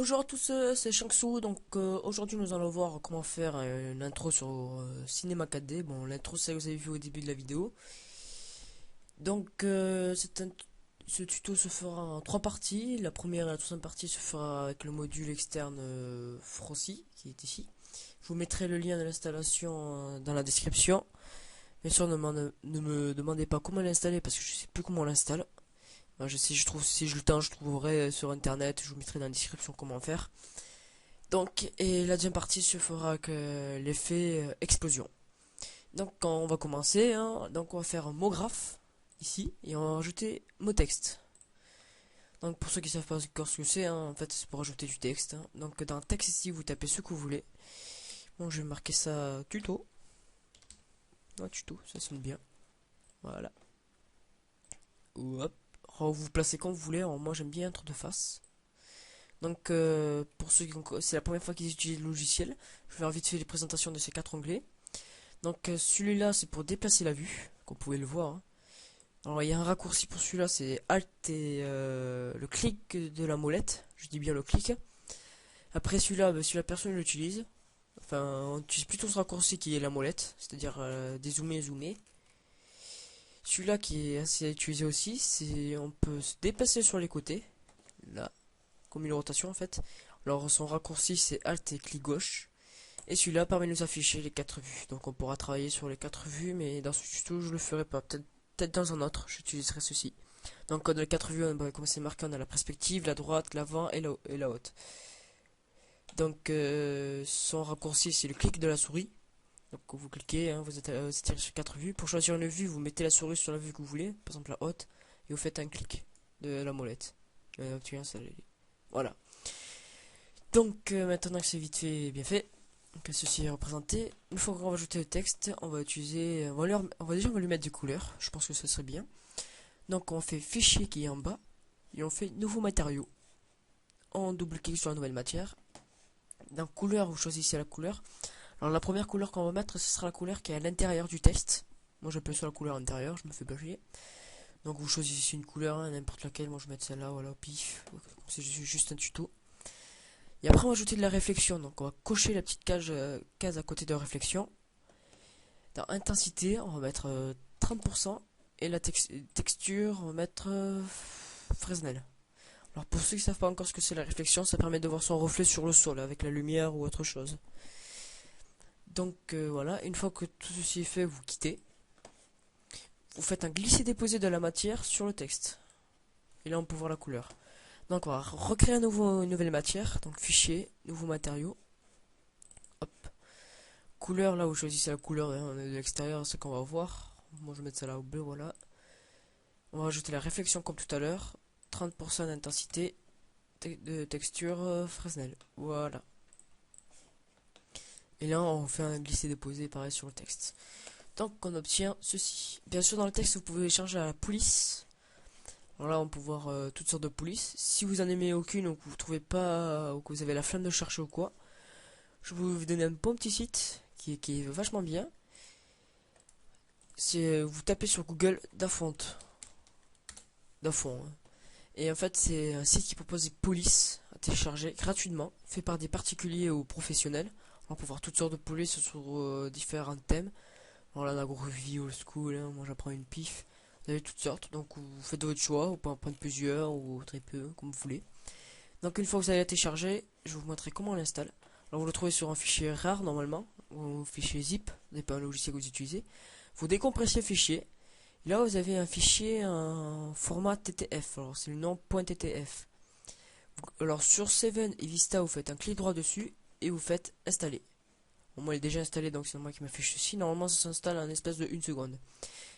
Bonjour à tous, c'est Shanksou. Donc aujourd'hui nous allons voir comment faire une intro sur Cinema 4D. Bon, l'intro ça vous avez vu au début de la vidéo. Donc ce tuto se fera en trois parties. La première et la deuxième partie se fera avec le module externe Frosty qui est ici. Je vous mettrai le lien de l'installation dans la description. Bien sûr, ne me demandez pas comment l'installer parce que je sais plus comment on l'installe. Si je le temps, je trouverai sur internet. Je vous mettrai dans la description comment faire. Donc, et la deuxième partie se fera avec l'effet explosion. Donc, quand on va commencer, hein, donc on va faire un mot graphe ici et on va rajouter mot texte. Donc, pour ceux qui savent pas encore ce que c'est, hein, en fait, c'est pour rajouter du texte. Hein. Donc, dans texte ici, vous tapez ce que vous voulez. Bon, je vais marquer ça tuto. Ouais, tuto, ça sonne bien. Voilà. Hop. Alors, vous placez quand vous voulez. Alors, moi, j'aime bien être de face. Donc, pour ceux qui c'est la première fois qu'ils utilisent le logiciel, je vais faire vite fait les présentations de ces quatre onglets. Donc celui-là c'est pour déplacer la vue, comme vous pouvez le voir. Hein. Alors il y a un raccourci pour celui-là, c'est Alt et le clic de la molette. Je dis bien le clic. Après celui-là, si la personne l'utilise, enfin on utilise plutôt ce raccourci qui est la molette, c'est-à-dire dézoomer, zoomer. Celui-là qui est assez utilisé aussi, c'est on peut se déplacer sur les côtés, là, comme une rotation en fait. Alors son raccourci c'est Alt et clic gauche. Et celui-là permet de nous afficher les 4 vues. Donc on pourra travailler sur les 4 vues, mais dans ce tuto je le ferai pas. Peut-être dans un autre, j'utiliserai ceci. Donc on a les 4 vues, comme c'est marqué, on a la perspective, la droite, l'avant et la haute. Donc son raccourci c'est le clic de la souris. Donc quand vous cliquez, hein, vous êtes sur 4 vues. Pour choisir une vue, vous mettez la souris sur la vue que vous voulez, par exemple la haute, et vous faites un clic de la molette. Voilà. Donc maintenant que c'est vite fait et bien fait, que ceci est représenté. Une fois qu'on va ajouter le texte, on va utiliser, on va lui mettre des couleurs. Je pense que ce serait bien. Donc on fait fichier qui est en bas et on fait nouveau matériau. On double-clique sur la nouvelle matière. Dans couleur, vous choisissez la couleur. Alors la première couleur qu'on va mettre, ce sera la couleur qui est à l'intérieur du texte. Moi j'appelle ça la couleur intérieure, je me fais pas chier. Donc vous choisissez une couleur, hein, n'importe laquelle. Moi je vais mettre celle-là, voilà, au pif. C'est juste un tuto. Et après on va ajouter de la réflexion, donc on va cocher la petite case à côté de réflexion. Dans intensité, on va mettre 30% et la texture, on va mettre Fresnel. Alors pour ceux qui ne savent pas encore ce que c'est la réflexion, ça permet de voir son reflet sur le sol avec la lumière ou autre chose. Donc voilà, une fois que tout ceci est fait, vous quittez. Vous faites un glisser-déposer de la matière sur le texte. Et là on peut voir la couleur. Donc on va recréer une nouvelle matière, donc fichier, nouveau matériau. Hop. Couleur, là vous choisissez la couleur de l'extérieur, c'est qu'on va voir. Moi je vais mettre ça là au bleu, voilà. On va rajouter la réflexion comme tout à l'heure. 30% d'intensité de texture Fresnel. Voilà. Et là on fait un glisser-déposer pareil sur le texte. Donc on obtient ceci. Bien sûr dans le texte vous pouvez changer à la police. Alors là on peut voir toutes sortes de polices. Si vous en aimez aucune ou que vous trouvez pas ou que vous avez la flemme de chercher ou quoi, je vais vous donner un bon petit site qui est vachement bien. C'est vous tapez sur Google Dafont. Dafont. Hein. Et en fait c'est un site qui propose des polices à télécharger gratuitement, fait par des particuliers ou professionnels. On peut voir toutes sortes de polices sur différents thèmes. Alors là, la grosse vie old school, hein, moi j'apprends une pif. Vous avez toutes sortes, donc vous faites votre choix, vous pouvez en prendre plusieurs ou très peu, comme vous voulez. Donc une fois que vous avez la téléchargé, je vais vous montrer comment on l'installe. Alors vous le trouvez sur un fichier rare normalement, ou un fichier zip, dépend du logiciel que vous utilisez. Vous décompressez le fichier. Et là vous avez un fichier en format TTF, alors c'est le nom .ttf. Alors sur Seven et Vista vous faites un clic droit dessus et vous faites installer. Bon, moi il est déjà installé donc c'est moi qui m'affiche ceci. Normalement ça s'installe en espace de 1 seconde.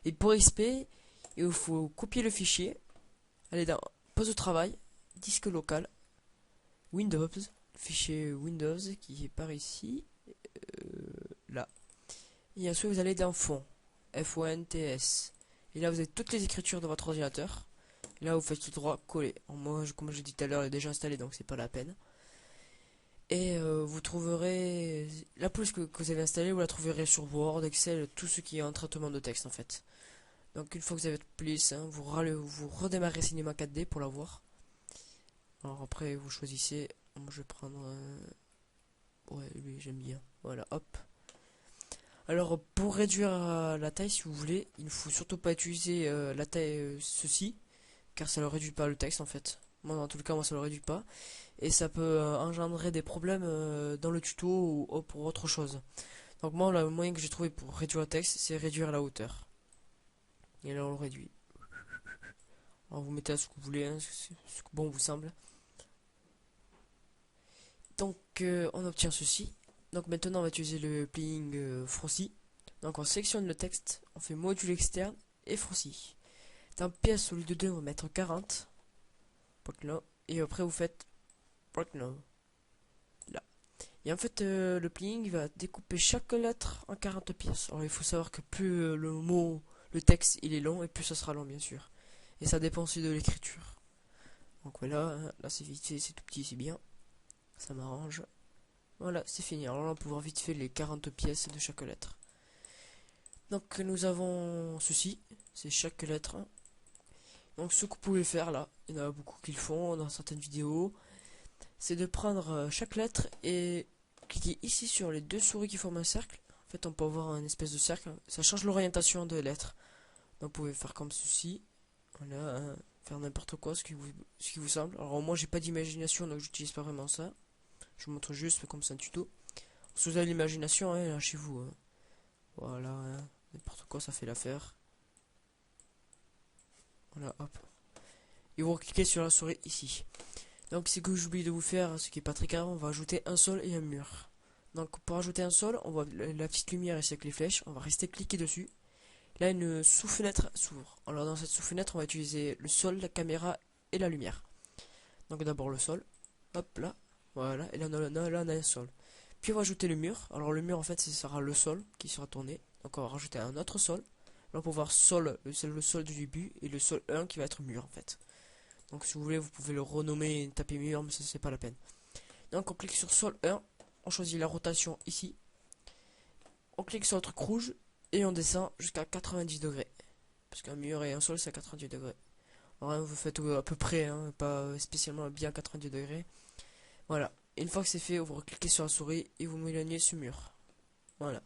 Et pour XP, il faut copier le fichier, aller dans poste de travail, disque local, Windows, fichier Windows qui est par ici, là. Et ensuite vous allez dans fond, FONTS. Et là vous avez toutes les écritures de votre ordinateur. Et là vous faites tout droit coller. Moi comme j'ai dit tout à l'heure, il est déjà installé donc c'est pas la peine. Et vous trouverez la police que vous avez installée, vous la trouverez sur Word, Excel, tout ce qui est en traitement de texte en fait. Donc une fois que vous avez votre police, hein, vous redémarrez Cinema 4D pour la voir. Alors après vous choisissez Moi, je vais prendre... Ouais, lui, j'aime bien. Voilà, hop. Alors, pour réduire la taille, si vous voulez, il ne faut surtout pas utiliser la taille ceci, car ça ne réduit pas le texte, en fait. Moi, dans tout le cas, moi, ça ne le réduit pas. Et ça peut engendrer des problèmes dans le tuto ou pour autre chose. Donc moi, le moyen que j'ai trouvé pour réduire le texte, c'est réduire la hauteur. Et là, on le réduit. Alors vous mettez à ce que vous voulez, hein, ce que bon vous semble. Donc on obtient ceci. Donc maintenant, on va utiliser le playing Frosty. Donc on sélectionne le texte, on fait module externe et Frosty. Dans pièce, au lieu de 2, on va mettre 40. Là. Et après, vous faites là. Et en fait, le playing il va découper chaque lettre en 40 pièces. Alors il faut savoir que plus le texte il est long, et plus ça sera long bien sûr. Et ça dépend aussi de l'écriture. Donc voilà, hein, là c'est vite fait, c'est tout petit, c'est bien. Ça m'arrange. Voilà, c'est fini. Alors là on va pouvoir vite fait les 40 pièces de chaque lettre. Donc nous avons ceci, c'est chaque lettre. Donc ce que vous pouvez faire là, il y en a beaucoup qui le font dans certaines vidéos, c'est de prendre chaque lettre et cliquez ici sur les deux souris qui forment un cercle. En fait, on peut avoir un espèce de cercle. Ça change l'orientation de lettres. Donc, vous pouvez faire comme ceci. Voilà, hein, faire n'importe quoi, ce qui vous semble. Alors, moi, j'ai pas d'imagination, donc j'utilise pas vraiment ça. Je vous montre juste comme c'est un tuto. Si vous avez l'imagination, hein, lâchez-vous. Hein. Voilà, hein, n'importe quoi, ça fait l'affaire. Voilà, hop. Et vous cliquez sur la souris ici. Donc ce que j'oublie de vous faire, ce qui est pas très grave, on va ajouter un sol et un mur. Donc pour ajouter un sol, on voit la petite lumière ici avec les flèches, on va rester cliquer dessus. Là une sous-fenêtre s'ouvre. Alors dans cette sous-fenêtre, on va utiliser le sol, la caméra et la lumière. Donc d'abord le sol, hop là, voilà, et là on a un sol. Puis on va ajouter le mur. Alors le mur en fait ce sera le sol qui sera tourné. Donc on va rajouter un autre sol. Là on va voir sol, c'est le sol du début, et le sol 1 qui va être mur en fait. Donc si vous voulez, vous pouvez le renommer et taper mur, mais ça c'est pas la peine. Donc on clique sur sol 1, on choisit la rotation ici. On clique sur le truc rouge et on descend jusqu'à 90 degrés. Parce qu'un mur et un sol c'est à 90 degrés. Alors vous faites à peu près, hein, pas spécialement bien à 90 degrés. Voilà. Et une fois que c'est fait, vous cliquez sur la souris et vous m'éloignez ce mur. Voilà.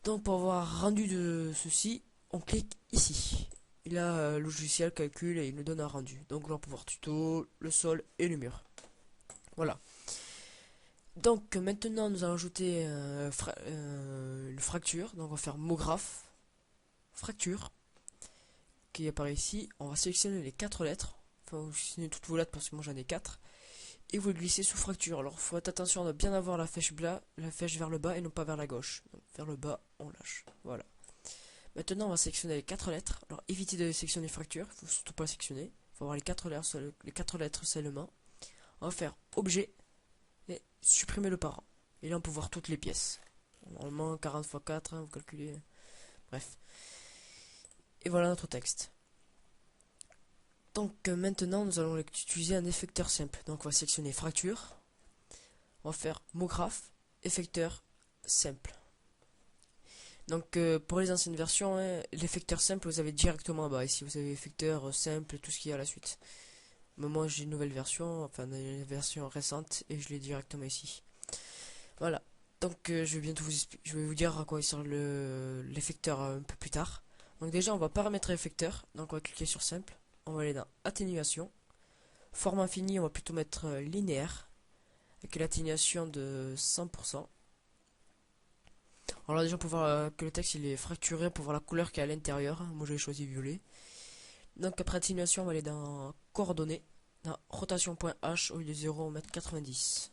Donc pour avoir rendu de ceci, on clique ici. Et là, le logiciel calcule et il nous donne un rendu. Donc, on va pouvoir tuto, le sol et le mur. Voilà. Donc, maintenant, nous allons ajouter une fracture. Donc, on va faire mot graphe, fracture, qui apparaît ici. On va sélectionner les 4 lettres. Enfin, vous sélectionnez toutes vos lettres parce que moi j'en ai 4. Et vous le glissez sous fracture. Alors, il faut être attention de bien avoir la flèche vers le bas et non pas vers la gauche. Donc, vers le bas, on lâche. Voilà. Maintenant, on va sélectionner les 4 lettres. Alors, évitez de sélectionner fracture. Il faut surtout pas sélectionner. Il faut avoir les 4 lettres seulement. On va faire objet et supprimer le parent. Et là, on peut voir toutes les pièces. Normalement, 40 x 4, hein, vous calculez. Bref. Et voilà notre texte. Donc, maintenant, nous allons utiliser un effecteur simple. Donc, on va sélectionner fracture. On va faire mot graphe, effecteur simple. Donc pour les anciennes versions, hein, l'effecteur simple vous avez directement en bas. Ici vous avez effecteur simple, tout ce qu'il y a à la suite. Mais moi j'ai une nouvelle version, enfin une version récente, et je l'ai directement ici. Voilà. Donc je vais vous dire à quoi il sert l'effecteur un peu plus tard. Donc déjà on va paramétrer l'effecteur. Donc on va cliquer sur simple. On va aller dans atténuation. Format fini, on va plutôt mettre linéaire. Avec l'atténuation de 100%. Alors là déjà pour voir que le texte il est fracturé, pour voir la couleur qui est à l'intérieur. Moi j'ai choisi violet. Donc après atténuation on va aller dans coordonnées, dans rotation.h, au lieu de 0 on va mettre 90.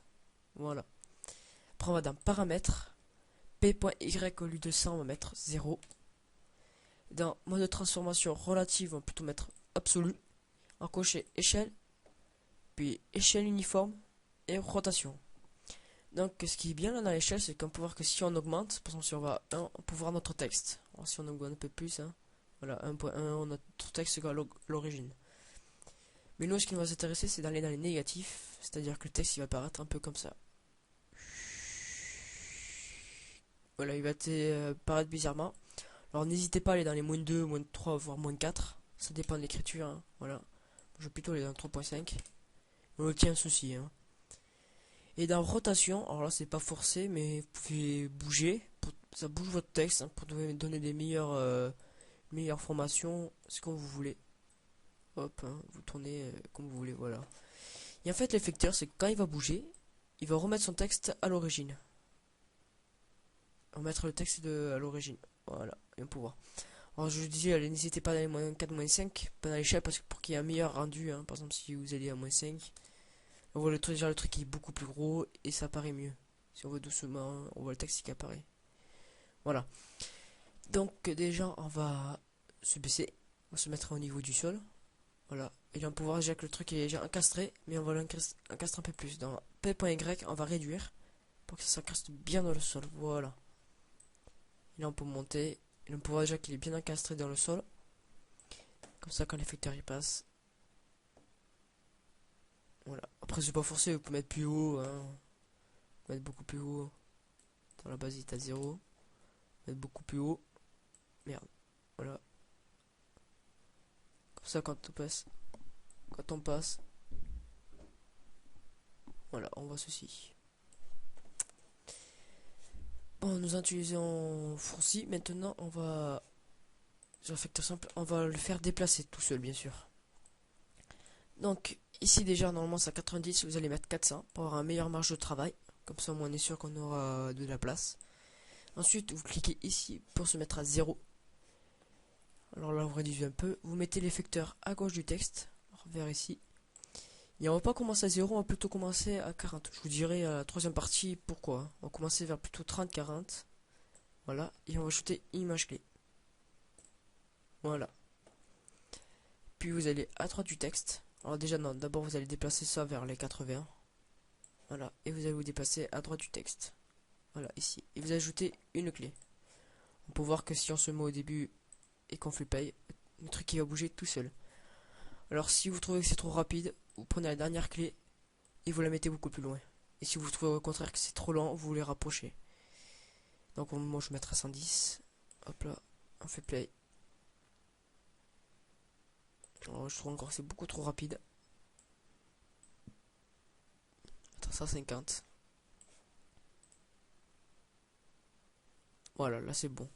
Voilà. Après on va dans paramètres, p.y au lieu de 100 on va mettre 0. Dans mode de transformation relative on va plutôt mettre absolu. Encocher échelle, puis échelle uniforme et rotation. Donc ce qui est bien là dans l'échelle, c'est qu'on peut voir que si on augmente, par exemple si on va à 1, on peut voir notre texte. Alors, si on augmente un peu plus, hein, voilà, 1.1, notre texte est à l'origine. Mais nous, ce qui nous va s'intéresser, c'est d'aller dans les négatifs, c'est-à-dire que le texte il va apparaître un peu comme ça. Voilà, il va paraître bizarrement. Alors n'hésitez pas à aller dans les -2, -3, voire -4. Ça dépend de l'écriture, hein, voilà. Je vais plutôt aller dans 3.5. On obtient ceci, hein. Et dans rotation, alors là c'est pas forcé, mais vous pouvez bouger, ça bouge votre texte hein, pour donner des meilleures formations, c'est comme vous voulez. Hop, hein, vous tournez comme vous voulez, voilà. Et en fait l'effecteur c'est que quand il va bouger, il va remettre son texte à l'origine. Remettre le texte à l'origine. Voilà, et on peut voir. Alors je vous disais, allez, n'hésitez pas d'aller moins 4, moins 5, pas dans l'échelle parce que pour qu'il y ait un meilleur rendu, hein, par exemple si vous allez à moins 5, on voit déjà le truc qui est beaucoup plus gros et ça paraît mieux. Si on veut doucement, on voit le texte qui apparaît. Voilà. Donc déjà on va se baisser, on va se mettre au niveau du sol. Voilà. Et là on peut voir déjà que le truc est déjà encastré, mais on va l'encastrer un peu plus. Dans P.Y, on va réduire pour que ça s'encastre bien dans le sol. Voilà. Et là on peut monter. Et là on peut voir déjà qu'il est bien encastré dans le sol. Comme ça quand l'effecteur y passe. Voilà. Après c'est pas forcé, vous pouvez mettre plus haut. Hein. Vous pouvez mettre beaucoup plus haut. Dans la base il est à 0. Mettre beaucoup plus haut. Merde. Voilà. Comme ça quand on passe. Voilà, on voit ceci. Bon, nous utilisons fourci. Maintenant, on va... Sur facteur simple, on va le faire déplacer tout seul, bien sûr. Donc, ici déjà, normalement, c'est à 90. Vous allez mettre 400 pour avoir un meilleur marge de travail. Comme ça, au moins, on est sûr qu'on aura de la place. Ensuite, vous cliquez ici pour se mettre à 0. Alors là, vous réduisez un peu. Vous mettez l'effecteur à gauche du texte. Vers ici. Et on va pas commencer à 0, on va plutôt commencer à 40. Je vous dirai à la troisième partie pourquoi. On va commencer vers plutôt 30-40. Voilà. Et on va ajouter une image clé. Voilà. Puis vous allez à droite du texte. Alors déjà non, d'abord vous allez déplacer ça vers les 80. Voilà. Et vous allez vous déplacer à droite du texte. Voilà, ici. Et vous ajoutez une clé. On peut voir que si on se met au début et qu'on fait paye, le truc qui va bouger tout seul. Alors si vous trouvez que c'est trop rapide, vous prenez la dernière clé et vous la mettez beaucoup plus loin. Et si vous trouvez au contraire que c'est trop lent, vous les rapprochez. Donc moi je mettrai 110. Hop là, on fait play. Alors, je trouve encore que c'est beaucoup trop rapide. 150. Voilà, là c'est bon.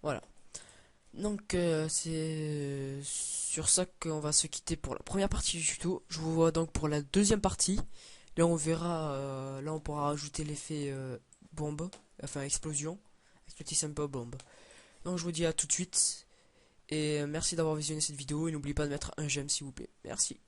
Voilà. Donc c'est sur ça qu'on va se quitter pour la première partie du tuto. Je vous vois donc pour la deuxième partie. Là on verra, là on pourra ajouter l'effet bombe, enfin explosion, avec le T-Sample bombe. Donc je vous dis à tout de suite. Et merci d'avoir visionné cette vidéo et n'oubliez pas de mettre un j'aime s'il vous plaît. Merci.